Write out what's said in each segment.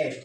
8۔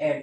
8،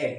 8۔